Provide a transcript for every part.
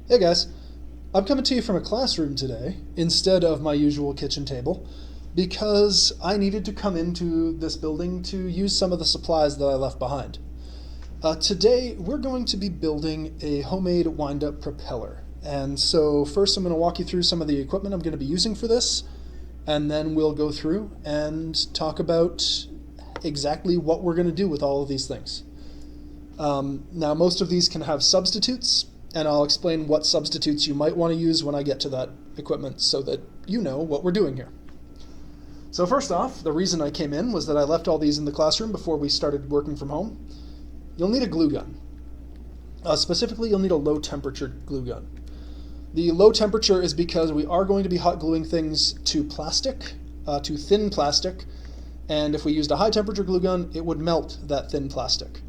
Hey guys, I'm coming to you from a classroom today instead of my usual kitchen table because I needed to come into this building to use some of the supplies that I left behind. Today we're going to be building a homemade wind-up propeller. And so first I'm going to walk you through some of the equipment I'm going to be using for this, and then we'll go through and talk about exactly what we're going to do with all of these things. Now most of these can have substitutes, and I'll explain what substitutes you might want to use when I get to that equipment so that you know what we're doing here. So first off, the reason I came in was that I left all these in the classroom before we started working from home. You'll need a glue gun. Specifically, you'll need a low temperature glue gun. The low temperature is because we are going to be hot gluing things to plastic, to thin plastic, and if we used a high temperature glue gun, it would melt that thin plastic.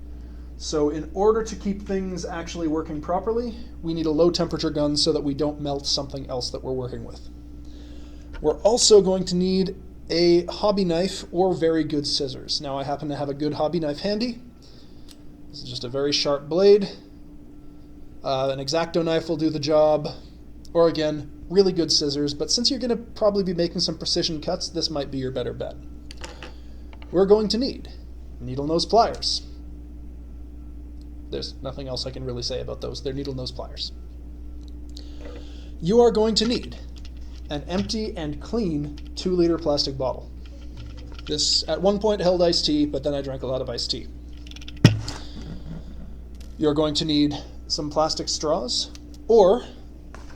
So in order to keep things actually working properly, we need a low temperature gun so that we don't melt something else that we're working with. We're also going to need a hobby knife or very good scissors. Now I happen to have a good hobby knife handy. This is just a very sharp blade. An X-Acto knife will do the job. Or again, really good scissors, but since you're going to probably be making some precision cuts, this might be your better bet. We're going to need needle nose pliers. There's nothing else I can really say about those. They're needle nose pliers. You are going to need an empty and clean 2-liter plastic bottle. This at one point held iced tea, but then I drank a lot of iced tea. You're going to need some plastic straws, or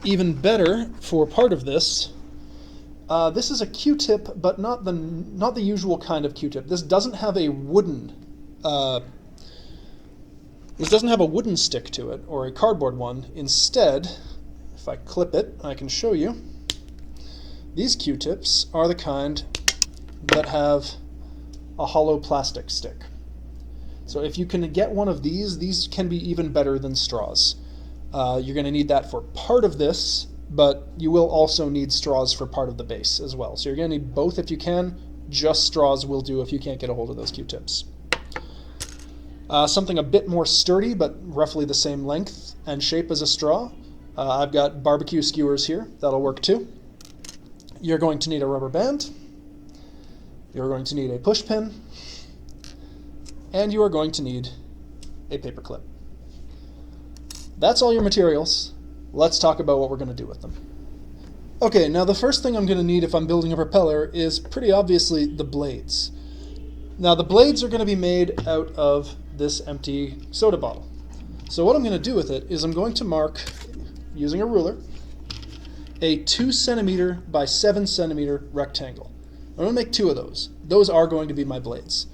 even better for part of this, this is a Q-tip, but not the usual kind of Q-tip. This doesn't have a wooden stick to it, or a cardboard one. Instead, if I clip it, I can show you. These Q-tips are the kind that have a hollow plastic stick. So if you can get one of these can be even better than straws. You're going to need that for part of this, but you will also need straws for part of the base as well. So you're going to need both if you can. Just straws will do if you can't get a hold of those Q-tips. Something a bit more sturdy, but roughly the same length and shape as a straw. I've got barbecue skewers here. That'll work too. You're going to need a rubber band. You're going to need a push pin. And you are going to need a paper clip. That's all your materials. Let's talk about what we're going to do with them. Okay, now the first thing I'm going to need if I'm building a propeller is pretty obviously the blades. Now the blades are going to be made out of this empty soda bottle. So what I'm going to do with it is I'm going to mark, using a ruler, a 2 centimeter by 7 centimeter rectangle. I'm going to make 2 of those. Those are going to be my blades.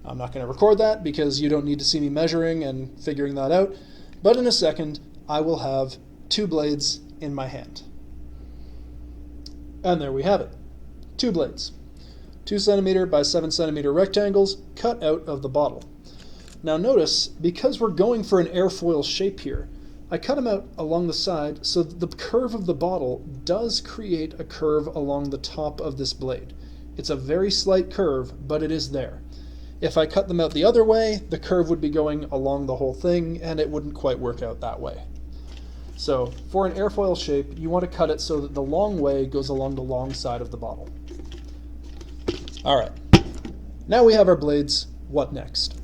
I'm not going to record that because you don't need to see me measuring and figuring that out, but in a second I will have 2 blades in my hand. And there we have it. 2 blades. 2 centimeter by 7 centimeter rectangles cut out of the bottle. Now notice, because we're going for an airfoil shape here, I cut them out along the side so that the curve of the bottle does create a curve along the top of this blade. It's a very slight curve, but it is there. If I cut them out the other way, the curve would be going along the whole thing, and it wouldn't quite work out that way. So for an airfoil shape, you want to cut it so that the long way goes along the long side of the bottle. Alright, now we have our blades. What next?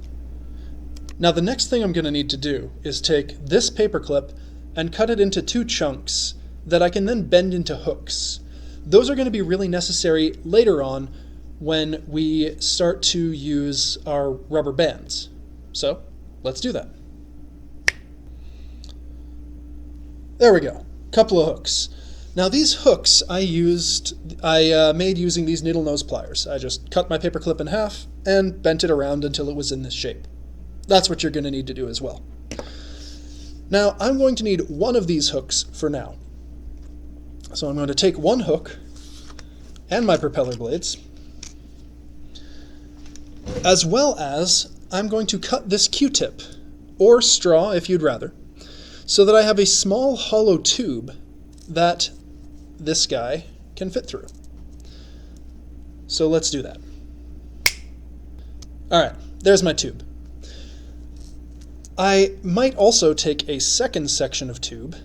Now the next thing I'm going to need to do is take this paper clip and cut it into 2 chunks that I can then bend into hooks. Those are going to be really necessary later on when we start to use our rubber bands. So let's do that. There we go, couple of hooks. Now these hooks I made using these needle nose pliers. I just cut my paper clip in half and bent it around until it was in this shape. That's what you're going to need to do as well. Now I'm going to need one of these hooks for now. So I'm going to take one hook and my propeller blades, as well as I'm going to cut this Q-tip, or straw if you'd rather, so that I have a small hollow tube that this guy can fit through. So let's do that. Alright, there's my tube. I might also take a second section of tube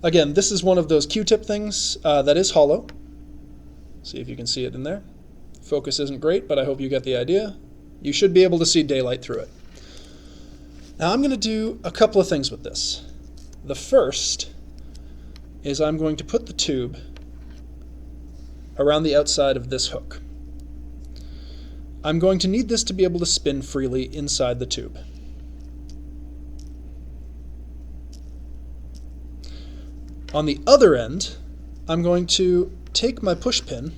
Again, this is one of those Q-tip things that is hollow. See if you can see it in there. Focus isn't great, but I hope you get the idea. You should be able to see daylight through it. Now I'm going to do a couple of things with this. The first is I'm going to put the tube around the outside of this hook. I'm going to need this to be able to spin freely inside the tube. On the other end, I'm going to take my push pin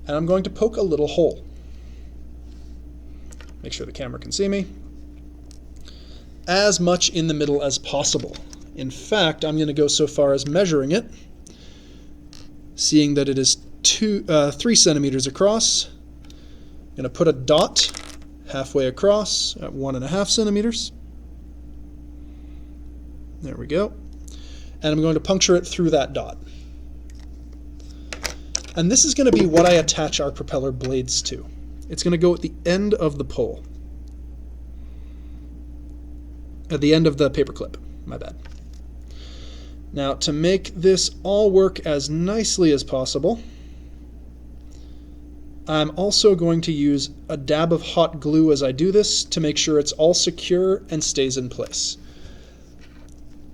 and I'm going to poke a little hole. Make sure the camera can see me. As much in the middle as possible. In fact, I'm going to go so far as measuring it, seeing that it is 3 centimeters across. I'm going to put a dot halfway across at 1.5 centimeters. There we go. And I'm going to puncture it through that dot. And this is going to be what I attach our propeller blades to. It's going to go at the end of the pole. At the end of the paperclip, my bad. Now, to make this all work as nicely as possible, I'm also going to use a dab of hot glue as I do this to make sure it's all secure and stays in place.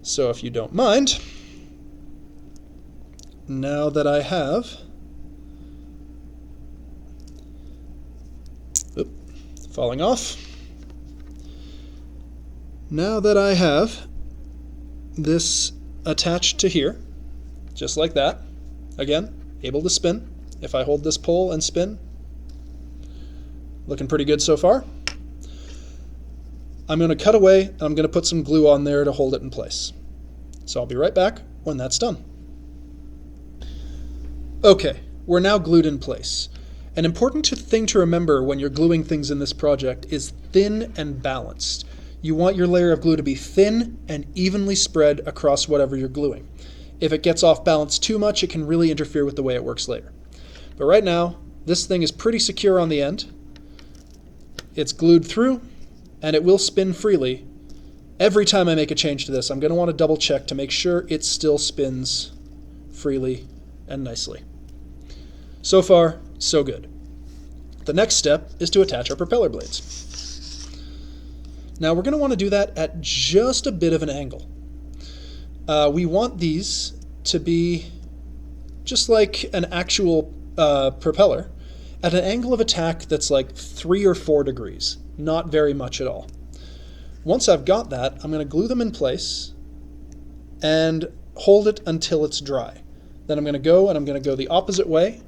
So if you don't mind, now that I have falling off. Now that I have this attached to here, just like that, again, able to spin. If I hold this pole and spin, looking pretty good so far. I'm going to cut away and I'm going to put some glue on there to hold it in place. So I'll be right back when that's done. Okay, we're now glued in place. An important thing to remember when you're gluing things in this project is thin and balanced. You want your layer of glue to be thin and evenly spread across whatever you're gluing. If it gets off balance too much, it can really interfere with the way it works later. But right now, this thing is pretty secure on the end. It's glued through, and it will spin freely. Every time I make a change to this, I'm going to want to double check to make sure it still spins freely and nicely. So far, so good. The next step is to attach our propeller blades. Now we're going to want to do that at just a bit of an angle. We want these to be just like an actual propeller at an angle of attack that's like 3 or 4 degrees, not very much at all. Once I've got that, I'm going to glue them in place and hold it until it's dry. Then I'm going to go the opposite way.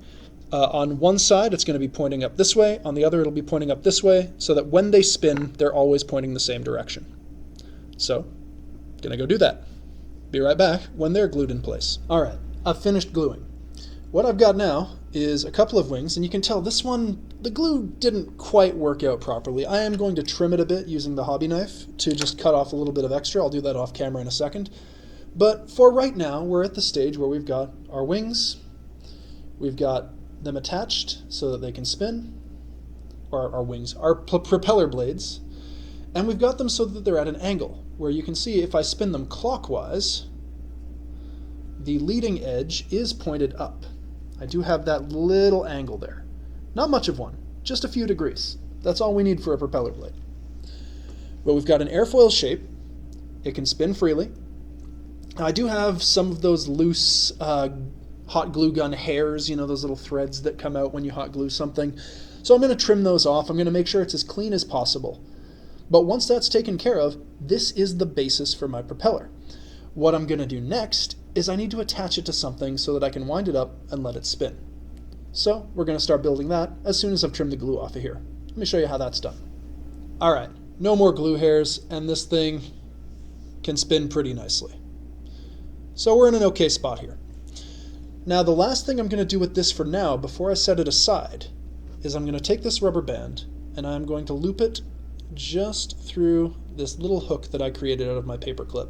On one side, it's going to be pointing up this way. On the other, it'll be pointing up this way, so that when they spin, they're always pointing the same direction. So, going to go do that. Be right back when they're glued in place. All right, I've finished gluing. What I've got now is a couple of wings, and you can tell this one, the glue didn't quite work out properly. I am going to trim it a bit using the hobby knife to just cut off a little bit of extra. I'll do that off camera in a second. But for right now, we're at the stage where we've got our wings, we've got them attached so that they can spin, or our wings, our propeller blades, and we've got them so that they're at an angle, where you can see if I spin them clockwise, the leading edge is pointed up. I do have that little angle there. Not much of one, just a few degrees. That's all we need for a propeller blade. But we've got an airfoil shape. It can spin freely. Now, I do have some of those loose hot glue gun hairs, you know, those little threads that come out when you hot glue something. So I'm going to trim those off. I'm going to make sure it's as clean as possible. But once that's taken care of, this is the basis for my propeller. What I'm going to do next is I need to attach it to something so that I can wind it up and let it spin. So we're going to start building that as soon as I've trimmed the glue off of here. Let me show you how that's done. All right, no more glue hairs, and this thing can spin pretty nicely. So we're in an okay spot here. Now the last thing I'm going to do with this for now, before I set it aside, is I'm going to take this rubber band and I'm going to loop it just through this little hook that I created out of my paper clip.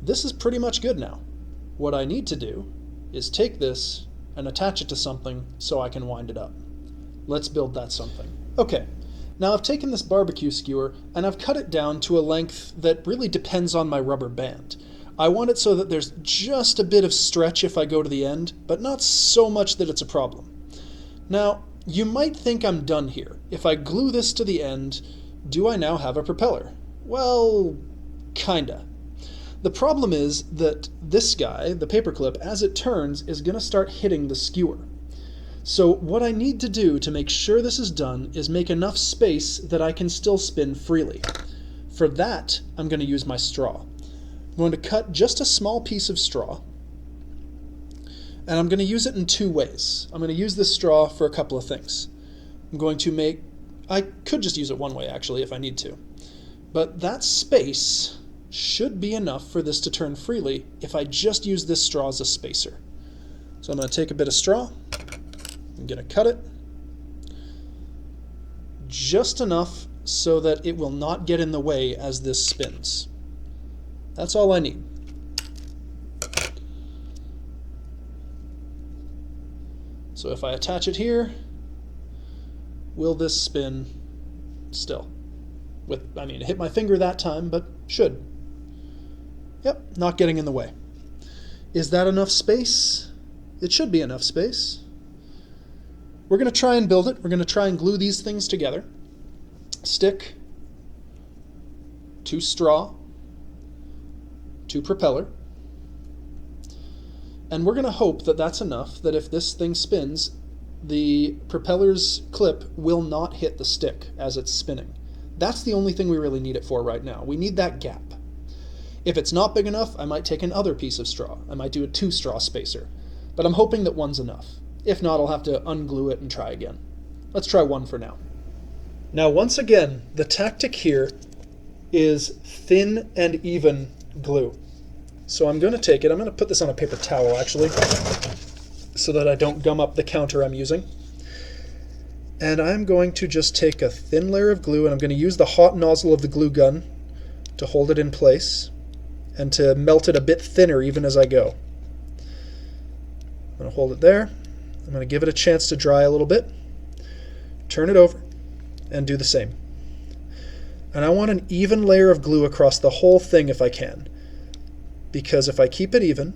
This is pretty much good now. What I need to do is take this and attach it to something so I can wind it up. Let's build that something. Okay, now I've taken this barbecue skewer and I've cut it down to a length that really depends on my rubber band. I want it so that there's just a bit of stretch if I go to the end, but not so much that it's a problem. Now, you might think I'm done here. If I glue this to the end, do I now have a propeller? Well, kinda. The problem is that this guy, the paperclip, as it turns, is going to start hitting the skewer. So what I need to do to make sure this is done is make enough space that I can still spin freely. For that, I'm going to use my straw. I'm going to cut just a small piece of straw, and I'm going to use it in two ways. I'm going to use this straw for a couple of things. I could just use it one way actually if I need to, but that space should be enough for this to turn freely if I just use this straw as a spacer. So I'm going to take a bit of straw, I'm going to cut it just enough so that it will not get in the way as this spins. That's all I need. So if I attach it here, will this spin still? It hit my finger that time, but should. Yep, not getting in the way. Is that enough space? It should be enough space. We're going to try and build it. We're going to try and glue these things together. Stick to straw to propeller. And we're going to hope that that's enough that if this thing spins, the propeller's clip will not hit the stick as it's spinning. That's the only thing we really need it for right now. We need that gap. If it's not big enough, I might take another piece of straw. I might do a 2-straw spacer. But I'm hoping that one's enough. If not, I'll have to unglue it and try again. Let's try one for now. Now, once again, the tactic here is thin and even glue. So I'm going to take it, I'm going to put this on a paper towel actually, so that I don't gum up the counter I'm using. And I'm going to just take a thin layer of glue, and I'm going to use the hot nozzle of the glue gun to hold it in place and to melt it a bit thinner even as I go. I'm going to hold it there. I'm going to give it a chance to dry a little bit, turn it over, and do the same. And I want an even layer of glue across the whole thing if I can, because if I keep it even,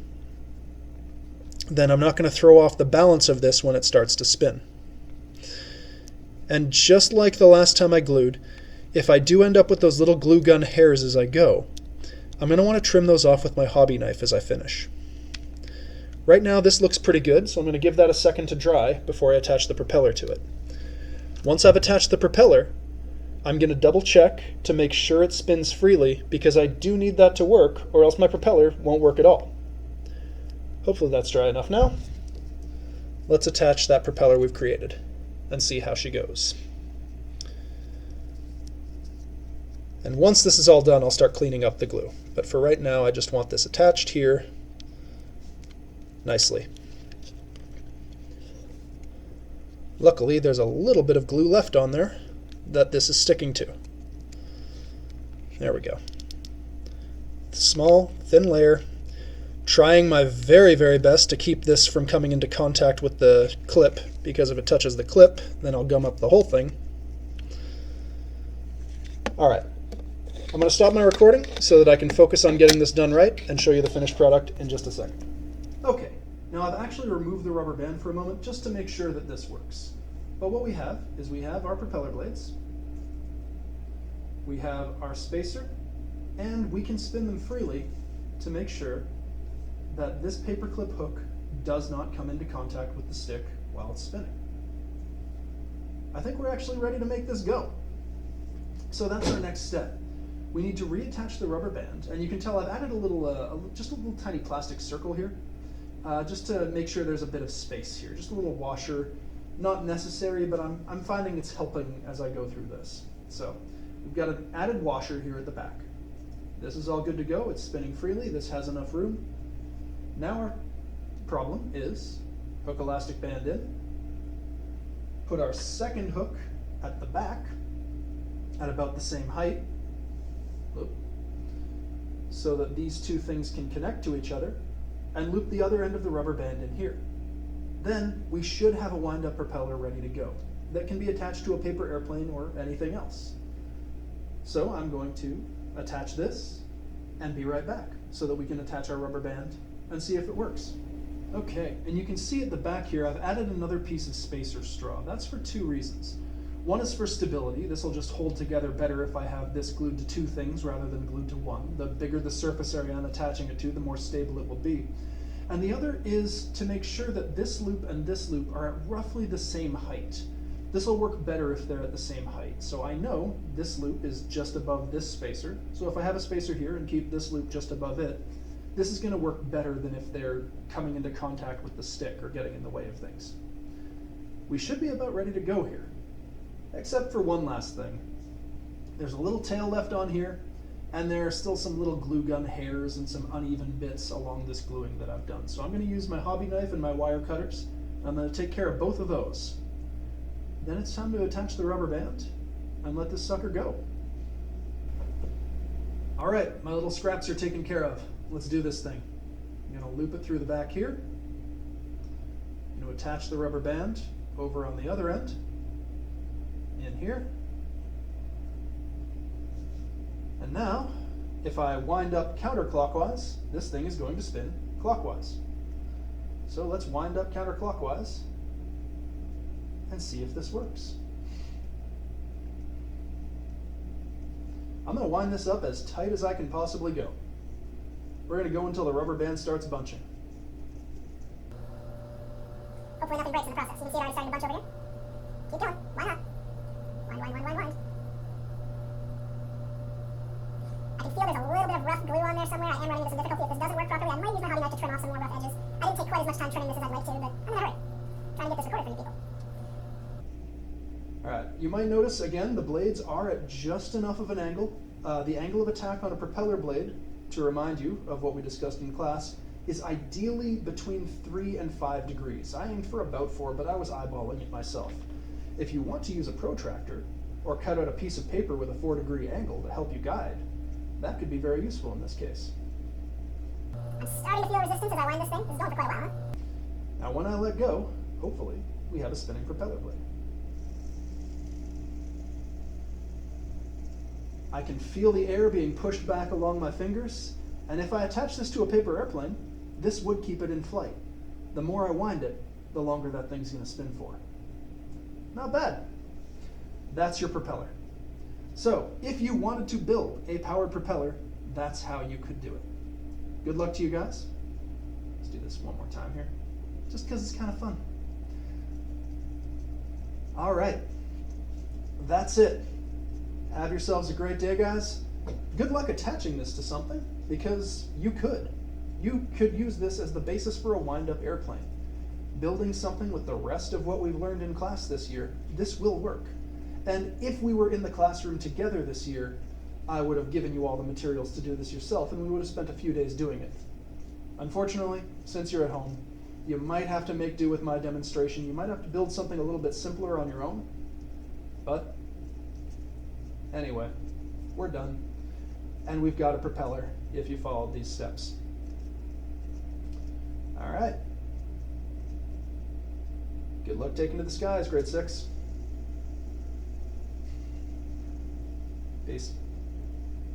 then I'm not going to throw off the balance of this when it starts to spin. And just like the last time I glued, if I do end up with those little glue gun hairs as I go, I'm going to want to trim those off with my hobby knife as I finish. Right now this looks pretty good, so I'm going to give that a second to dry before I attach the propeller to it. Once I've attached the propeller, I'm going to double check to make sure it spins freely, because I do need that to work, or else my propeller won't work at all. Hopefully that's dry enough now. Let's attach that propeller we've created and see how she goes. And once this is all done, I'll start cleaning up the glue. But for right now, I just want this attached here nicely. Luckily, there's a little bit of glue left on there that this is sticking to. There we go. Small, thin layer. Trying my very, very best to keep this from coming into contact with the clip, because if it touches the clip, then I'll gum up the whole thing. Alright, I'm going to stop my recording so that I can focus on getting this done right and show you the finished product in just a second. Okay, now I've actually removed the rubber band for a moment just to make sure that this works. But what we have is we have our propeller blades, we have our spacer, and we can spin them freely to make sure that this paperclip hook does not come into contact with the stick while it's spinning. I think we're actually ready to make this go. So that's our next step. We need to reattach the rubber band, and you can tell I've added just a little tiny plastic circle here, just to make sure there's a bit of space here, just a little washer. Not necessary, but I'm finding it's helping as I go through this. So we've got an added washer here at the back. This is all good to go, it's spinning freely, this has enough room. Now our problem is hook elastic band in, put our second hook at the back at about the same height, so that these two things can connect to each other, and loop the other end of the rubber band in here. Then we should have a wind-up propeller ready to go that can be attached to a paper airplane or anything else. So I'm going to attach this and be right back so that we can attach our rubber band and see if it works. Okay, and you can see at the back here I've added another piece of spacer straw. That's for two reasons. One is for stability. This will just hold together better if I have this glued to two things rather than glued to one. The bigger the surface area I'm attaching it to, the more stable it will be. And the other is to make sure that this loop and this loop are at roughly the same height. This will work better if they're at the same height. So I know this loop is just above this spacer. So if I have a spacer here and keep this loop just above it, this is going to work better than if they're coming into contact with the stick or getting in the way of things. We should be about ready to go here, except for one last thing. There's a little tail left on here, and there are still some little glue gun hairs and some uneven bits along this gluing that I've done. So I'm going to use my hobby knife and my wire cutters. I'm going to take care of both of those. Then it's time to attach the rubber band and let this sucker go. All right, my little scraps are taken care of. Let's do this thing. I'm going to loop it through the back here. I'm going to attach the rubber band over on the other end, in here. And now, if I wind up counterclockwise, this thing is going to spin clockwise. So let's wind up counterclockwise and see if this works. I'm going to wind this up as tight as I can possibly go. We're going to go until the rubber band starts bunching. Hopefully nothing breaks in the process. You can see it already starting to bunch over here. Keep going. Why not? Wind. I can feel there's a little bit of rough glue on there somewhere. I am running into some difficulty. If this doesn't work properly, I might use my hobby knife to trim off some more rough edges. I didn't take quite as much time trimming this as I'd like to, but I'm in a hurry. Trying to get this recorded for you people. Alright, you might notice again the blades are at just enough of an angle. The angle of attack on a propeller blade, to remind you of what we discussed in class, is ideally between 3 and 5 degrees. I aimed for about 4, but I was eyeballing it myself. If you want to use a protractor, or cut out a piece of paper with a 4-degree angle to help you guide, that could be very useful in this case. I'm starting to feel resistance as I wind this thing. This is going for quite a while, huh? Now when I let go, hopefully, we have a spinning propeller blade. I can feel the air being pushed back along my fingers, and if I attach this to a paper airplane, this would keep it in flight. The more I wind it, the longer that thing's going to spin for. Not bad. That's your propeller. So, if you wanted to build a powered propeller, that's how you could do it. Good luck to you guys. Let's do this one more time here, just because it's kind of fun. All right, that's it. Have yourselves a great day, guys. Good luck attaching this to something, because you could. You could use this as the basis for a wind-up airplane. Building something with the rest of what we've learned in class this year, this will work. And if we were in the classroom together this year, I would have given you all the materials to do this yourself, and we would have spent a few days doing it. Unfortunately, since you're at home, you might have to make do with my demonstration. You might have to build something a little bit simpler on your own. But anyway, we're done. And we've got a propeller if you followed these steps. All right. Good luck taking to the skies, grade 6.